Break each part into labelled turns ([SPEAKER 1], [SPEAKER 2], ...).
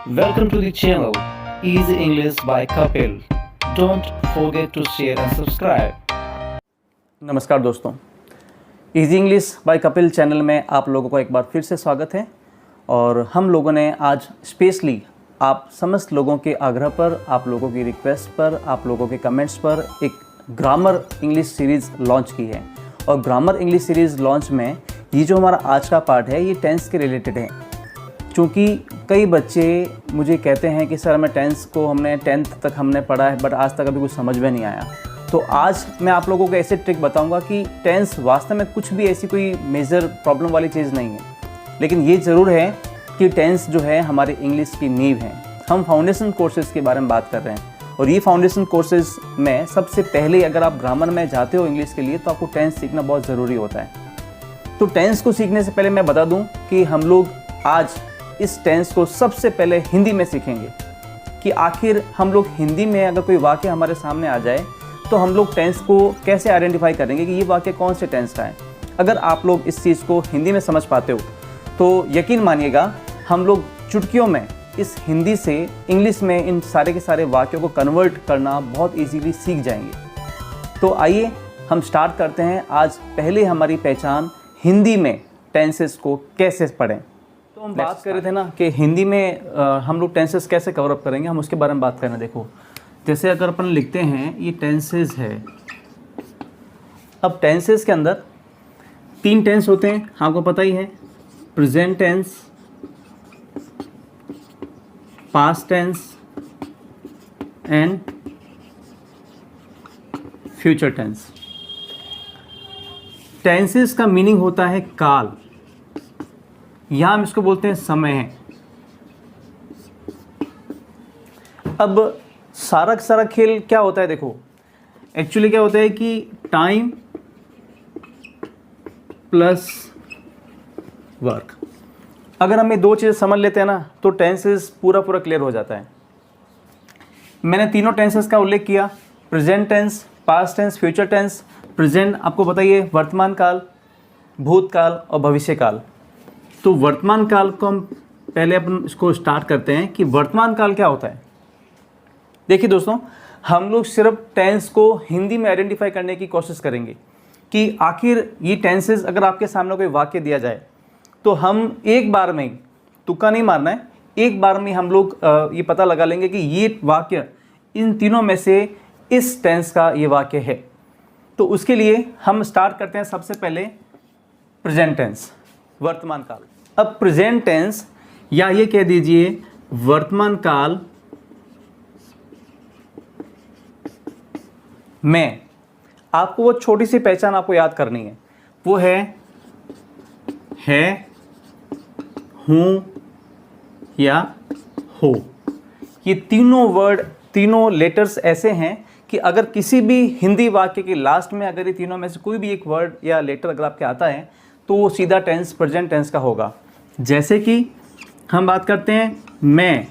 [SPEAKER 1] Welcome to the channel Easy English by Kapil. Don't forget to share and subscribe.
[SPEAKER 2] नमस्कार दोस्तों, easy English by Kapil channel में आप लोगों को एक बार फिर से स्वागत है। और हम लोगों ने आज स्पेशली आप समस्त लोगों के आग्रह पर, आप लोगों की रिक्वेस्ट पर, आप लोगों के कमेंट्स पर एक ग्रामर इंग्लिश सीरीज़ लॉन्च की है। और ग्रामर इंग्लिश सीरीज़ लॉन्च में ये जो हमारा आज का पार्ट है ये टेंस के रिलेटेड है। क्योंकि कई बच्चे मुझे कहते हैं कि सर हमें टेंस को हमने 10th तक हमने पढ़ा है बट आज तक अभी कुछ समझ में नहीं आया। तो आज मैं आप लोगों को ऐसे ट्रिक बताऊंगा कि टेंस वास्तव में कुछ भी ऐसी कोई मेजर प्रॉब्लम वाली चीज़ नहीं है, लेकिन ये ज़रूर है कि टेंस जो है हमारी इंग्लिश की नींव है। हम फाउंडेशन कोर्सेज़ के बारे में बात कर रहे हैं और ये फाउंडेशन कोर्सेज़ में सबसे पहले अगर आप ग्रामर में जाते हो इंग्लिश के लिए तो आपको टेंस सीखना बहुत ज़रूरी होता है। तो टेंस को सीखने से पहले मैं बता दूँ कि हम लोग आज इस टेंस को सबसे पहले हिंदी में सीखेंगे कि आखिर हम लोग हिंदी में अगर कोई वाक्य हमारे सामने आ जाए तो हम लोग टेंस को कैसे आइडेंटिफाई करेंगे कि ये वाक्य कौन से टेंस का है। अगर आप लोग इस चीज़ को हिंदी में समझ पाते हो तो यकीन मानिएगा हम लोग चुटकियों में इस हिंदी से इंग्लिश में इन सारे के सारे वाक्यों को कन्वर्ट करना बहुत ईजीली सीख जाएंगे। तो आइए हम स्टार्ट करते हैं आज पहले हमारी पहचान हिंदी में टेंसेस को कैसे पढ़ें। तो हम बात कर रहे थे ना कि हिंदी में हम लोग टेंसेस कैसे कवर अप करेंगे, हम उसके बारे में बात करना। देखो जैसे अगर अपन लिखते हैं ये टेंसेस है। अब टेंसेस के अंदर 3 टेंस होते हैं, आपको पता ही है, present tense, past tense and future tense. Tenses का मीनिंग होता है काल, यहाँ हम इसको बोलते हैं समय है। अब सारा खेल क्या होता है, देखो एक्चुअली क्या होता है कि टाइम प्लस वर्क। अगर हम ये 2 चीज़ें समझ लेते हैं ना तो टेंसेस पूरा क्लियर हो जाता है। मैंने तीनों टेंसेस का उल्लेख किया, present tense, past tense, future tense. Present आपको बताइए वर्तमान काल, भूतकाल और भविष्य काल। तो वर्तमान काल को हम पहले अपन इसको स्टार्ट करते हैं कि वर्तमान काल क्या होता है। देखिए दोस्तों, हम लोग सिर्फ टेंस को हिंदी में आइडेंटिफाई करने की कोशिश करेंगे कि आखिर ये टेंसेस अगर आपके सामने कोई वाक्य दिया जाए तो हम एक बार में, तुक्का नहीं मारना है, एक बार में हम लोग ये पता लगा लेंगे कि ये वाक्य इन तीनों में से इस टेंस का ये वाक्य है। तो उसके लिए हम स्टार्ट करते हैं सबसे पहले प्रेजेंट टेंस, वर्तमान काल। अब प्रेजेंट टेंस या ये कह दीजिए वर्तमान काल में आपको वो छोटी सी पहचान आपको याद करनी है, वो है, हूं या हो। ये तीनों वर्ड, तीनों लेटर्स ऐसे हैं कि अगर किसी भी हिंदी वाक्य के लास्ट में अगर ये तीनों में से कोई भी एक वर्ड या लेटर अगर आपके आता है तो वो सीधा टेंस प्रेजेंट टेंस का होगा। जैसे कि हम बात करते हैं, मैं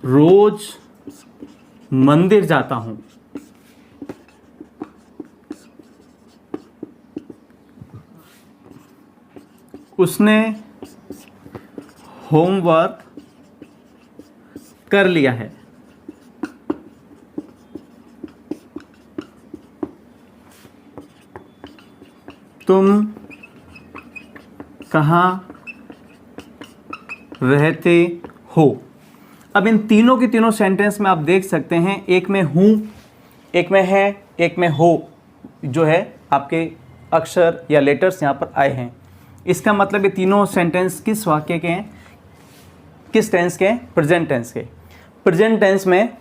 [SPEAKER 2] रोज मंदिर जाता हूं। उसने होमवर्क कर लिया है। तुम कहाँ रहते हो। अब इन तीनों की तीनों सेंटेंस में आप देख सकते हैं, एक में हूँ, एक में है, एक में हो, जो है आपके अक्षर या लेटर्स यहाँ पर आए हैं। इसका मतलब ये तीनों सेंटेंस किस वाक्य के हैं, किस टेंस के हैं, प्रेजेंट टेंस के। प्रेजेंट टेंस में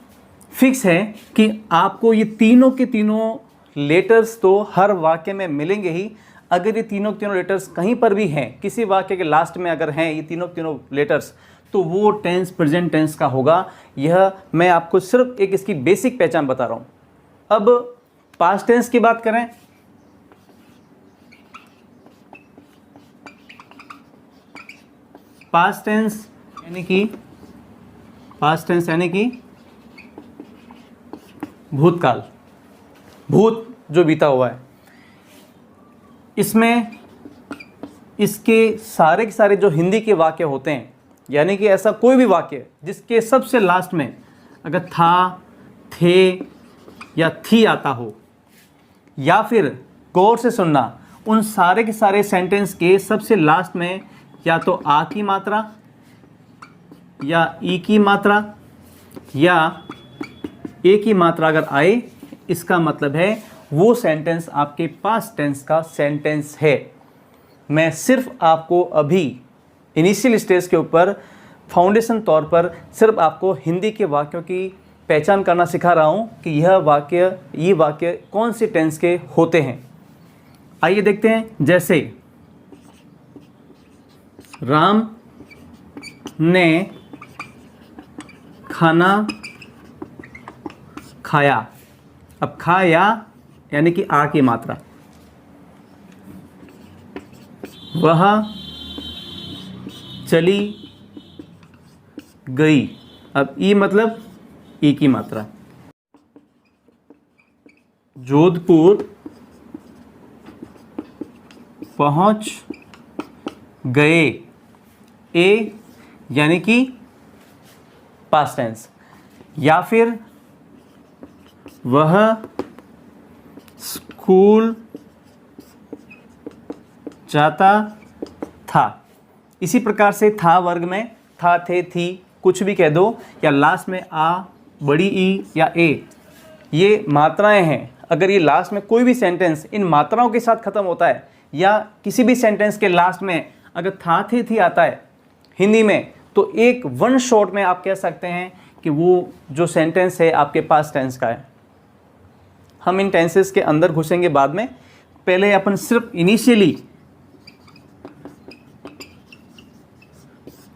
[SPEAKER 2] फिक्स है कि आपको ये तीनों के तीनों लेटर्स तो हर वाक्य में मिलेंगे ही। अगर ये तीनों के तीनों लेटर्स कहीं पर भी हैं, किसी वाक्य के लास्ट में अगर हैं ये तीनों के तीनों लेटर्स, तो वो टेंस प्रेजेंट टेंस का होगा। यह मैं आपको सिर्फ एक इसकी बेसिक पहचान बता रहा हूँ। अब पास्ट टेंस की बात करें, पास्ट टेंस यानी कि भूतकाल, भूत जो बीता हुआ है। इसमें इसके सारे के सारे जो हिंदी के वाक्य होते हैं यानी कि ऐसा कोई भी वाक्य जिसके सबसे लास्ट में अगर था, थे या थी आता हो, या फिर गौर से सुनना, उन सारे के सारे सेंटेंस के सबसे लास्ट में या तो आ की मात्रा या ई की मात्रा या ए की मात्रा अगर आए, इसका मतलब है वो सेंटेंस आपके पास्ट टेंस का सेंटेंस है। मैं सिर्फ आपको अभी इनिशियल स्टेज के ऊपर फाउंडेशन तौर पर सिर्फ आपको हिंदी के वाक्यों की पहचान करना सिखा रहा हूँ कि ये वाक्य कौन से टेंस के होते हैं। आइए देखते हैं। जैसे राम ने खाना खाया, अब खाया यानी कि आ की मात्रा, वह चली गई, अब ई मतलब ई की मात्रा, जोधपुर पहुंच गए, ए यानी कि पास्ट टेंस, या फिर वह स्कूल जाता था। इसी प्रकार से था वर्ग में था, थे, थी कुछ भी कह दो, या लास्ट में आ, बड़ी ई या ए, ये मात्राएं हैं। अगर ये लास्ट में कोई भी सेंटेंस इन मात्राओं के साथ ख़त्म होता है, या किसी भी सेंटेंस के लास्ट में अगर था, थे, थी आता है हिंदी में, तो एक वन शॉट में आप कह सकते हैं कि वो जो सेंटेंस है आपके पास टेंस का है। हम इन टेंसेस के अंदर घुसेंगे बाद में, पहले अपन सिर्फ इनिशियली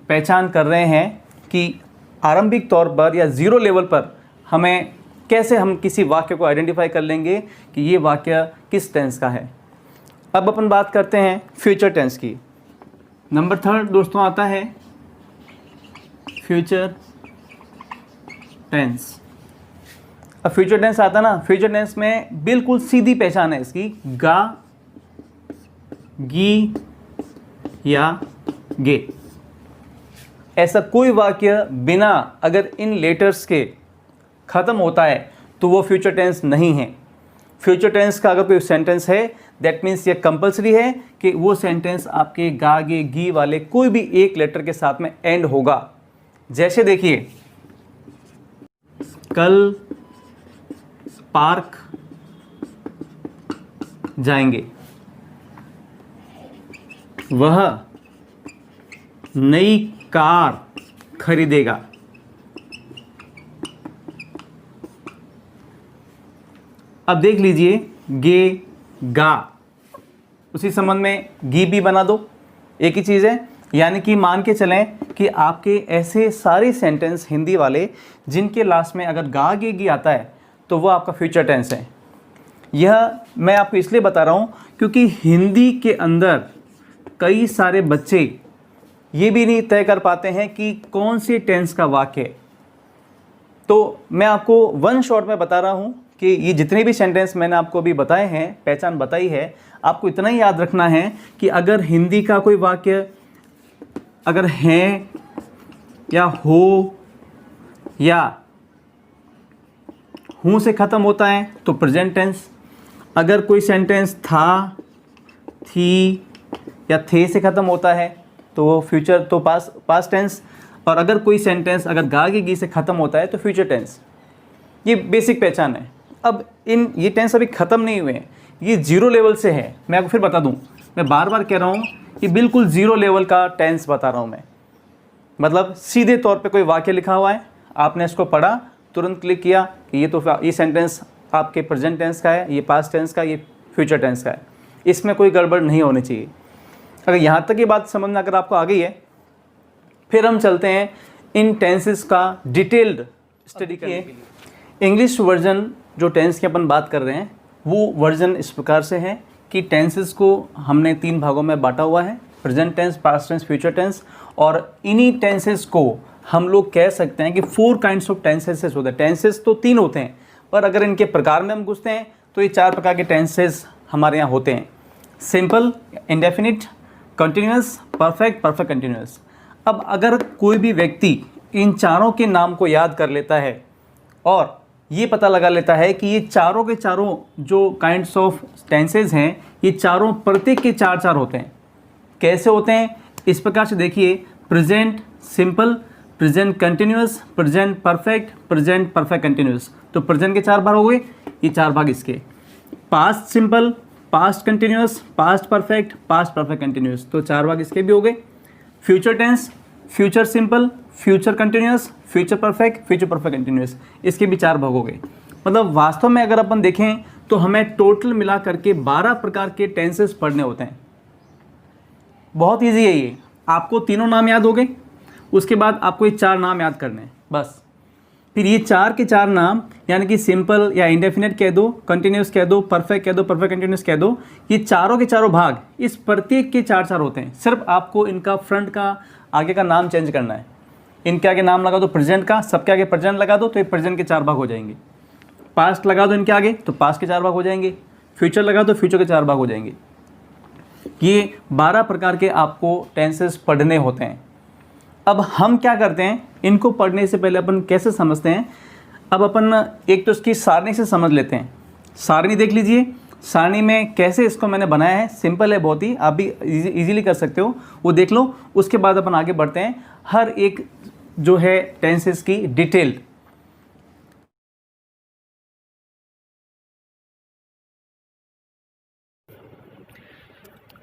[SPEAKER 2] पहचान कर रहे हैं कि आरंभिक तौर पर या ज़ीरो लेवल पर हमें कैसे हम किसी वाक्य को आइडेंटिफाई कर लेंगे कि ये वाक्य किस टेंस का है। अब अपन बात करते हैं फ्यूचर टेंस की। नंबर 3 दोस्तों आता है फ्यूचर टेंस। अब फ्यूचर टेंस आता ना, फ्यूचर टेंस में बिल्कुल सीधी पहचान है इसकी, गा, गी या गे। ऐसा कोई वाक्य बिना अगर इन लेटर्स के ख़त्म होता है तो वो फ्यूचर टेंस नहीं है। फ्यूचर टेंस का अगर कोई सेंटेंस है, दैट मीन्स ये कंपलसरी है कि वो सेंटेंस आपके गा, गे, गी वाले कोई भी एक लेटर के साथ में एंड होगा। जैसे देखिए, कल पार्क जाएंगे, वह नई कार खरीदेगा। अब देख लीजिए, गे, गा, उसी संबंध में गी भी बना दो, एक ही चीज़ है। यानी कि मान के चलें कि आपके ऐसे सारे सेंटेंस हिंदी वाले जिनके लास्ट में अगर गा, गे, गी आता है तो वो आपका फ्यूचर टेंस है। यह मैं आपको इसलिए बता रहा हूँ क्योंकि हिंदी के अंदर कई सारे बच्चे ये भी नहीं तय कर पाते हैं कि कौन सी टेंस का वाक्य है। तो मैं आपको वन शॉट में बता रहा हूँ कि ये जितने भी सेंटेंस मैंने आपको अभी बताए हैं, पहचान बताई है, आपको इतना ही याद रखना है कि अगर हिंदी का कोई वाक्य अगर है या हो या हूँ से ख़त्म होता है तो प्रेजेंट टेंस। अगर कोई सेंटेंस था, थी या थे से ख़त्म होता है तो वो फ्यूचर तो पास्ट टेंस। और अगर कोई सेंटेंस अगर गा, गे, गी से ख़त्म होता है तो फ्यूचर टेंस। ये बेसिक पहचान है। अब ये टेंस अभी ख़त्म नहीं हुए हैं, ये जीरो लेवल से है। मैं आपको फिर बता दूं, मैं बार बार कह रहा हूँ कि बिल्कुल ज़ीरो लेवल का टेंस बता रहा हूँ मैं। मतलब सीधे तौर पे कोई वाक्य लिखा हुआ है, आपने इसको पढ़ा, तुरंत क्लिक किया कि ये सेंटेंस आपके प्रेजेंट टेंस का है, ये पास्ट टेंस का, ये फ्यूचर टेंस का है। इसमें कोई गड़बड़ नहीं होनी चाहिए। अगर यहाँ तक ये बात समझ में अगर आपको आ गई है, फिर हम चलते हैं इन टेंसेस का डिटेल्ड स्टडी करने के लिए। इंग्लिश वर्जन जो टेंस की अपन बात कर रहे हैं वो वर्जन इस प्रकार से है कि टेंसेस को हमने 3 भागों में बांटा हुआ है, present tense, past tense, future tense. और इन्हीं टेंसेस को हम लोग कह सकते हैं कि 4 काइंड्स ऑफ टेंसेस होते हैं। टेंसेस तो 3 होते हैं, पर अगर इनके प्रकार में हम घुसते हैं तो ये 4 प्रकार के टेंसेस हमारे यहाँ होते हैं। Simple, indefinite, continuous, perfect, perfect continuous. अब अगर कोई भी व्यक्ति इन चारों के नाम को याद कर लेता है और ये पता लगा लेता है कि ये चारों के चारों जो काइंड्स ऑफ टेंसेज हैं, ये चारों प्रत्येक के चार चार होते हैं। कैसे होते हैं? इस प्रकार से देखिए, present simple, present continuous, present perfect, present perfect continuous. तो प्रेजेंट के चार भाग हो गए, ये चार भाग इसके। Past simple, past continuous, past perfect, past perfect continuous, तो चार भाग इसके भी हो गए। Future tense, future simple, future continuous, future perfect, future perfect continuous, इसके भी चार भाग हो गए। मतलब वास्तव में अगर अपन देखें तो हमें टोटल मिला करके 12 प्रकार के टेंसेस पढ़ने होते हैं। बहुत ईजी है ये, आपको तीनों नाम याद हो गए, उसके बाद आपको ये चार नाम याद करने हैं बस। फिर ये चार के चार नाम, यानी कि सिंपल या इंडेफिनेट कह दो, कंटिन्यूस कह दो, परफेक्ट कह दो, परफेक्ट कंटिन्यूस कह दो, ये चारों के चारों भाग इस प्रत्येक के चार चार होते हैं। सिर्फ आपको इनका फ्रंट का आगे का नाम चेंज करना है। इनके आगे नाम लगा दो प्रेजेंट का, सबके आगे प्रेजेंट लगा दो तो ये प्रेजेंट के चार भाग हो जाएंगे। पास्ट लगा दो इनके आगे तो पास्ट के चार भाग हो जाएंगे। फ्यूचर लगा दो फ्यूचर के चार भाग हो जाएंगे। ये 12 प्रकार के आपको टेंसेस पढ़ने होते हैं। अब हम क्या करते हैं, इनको पढ़ने से पहले अपन कैसे समझते हैं, अब अपन एक तो इसकी सारणी से समझ लेते हैं। सारणी देख लीजिए, सारणी में कैसे इसको मैंने बनाया है, सिंपल है बहुत ही, आप भी इजीली कर सकते हो, वो देख लो। उसके बाद अपन आगे बढ़ते हैं, हर एक जो है टेंसेस की डिटेल।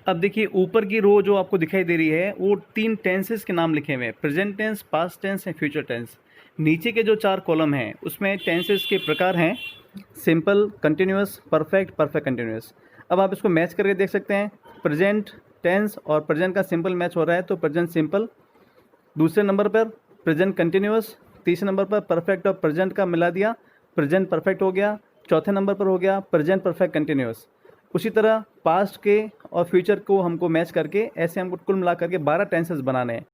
[SPEAKER 2] अब देखिए ऊपर की रो जो आपको दिखाई दे रही है वो 3 टेंसेस के नाम लिखे हुए हैं, present tense, past tense and future tense. नीचे के जो 4 कॉलम हैं उसमें टेंसेस के प्रकार हैं, simple, continuous, perfect, perfect continuous. अब आप इसको मैच करके देख सकते हैं, प्रेजेंट टेंस और प्रेजेंट का सिंपल मैच हो रहा है तो प्रेजेंट सिंपल, दूसरे नंबर पर प्रेजेंट कंटिन्यूअस, तीसरे नंबर पर परफेक्ट और प्रेजेंट का मिला दिया, प्रेजेंट परफेक्ट हो गया, चौथे नंबर पर हो गया प्रेजेंट परफेक्ट कंटिन्यूअस। उसी तरह पास्ट के और फ्यूचर को हमको मैच करके ऐसे हमको कुल मिला करके 12 टेंसेस बनाने हैं।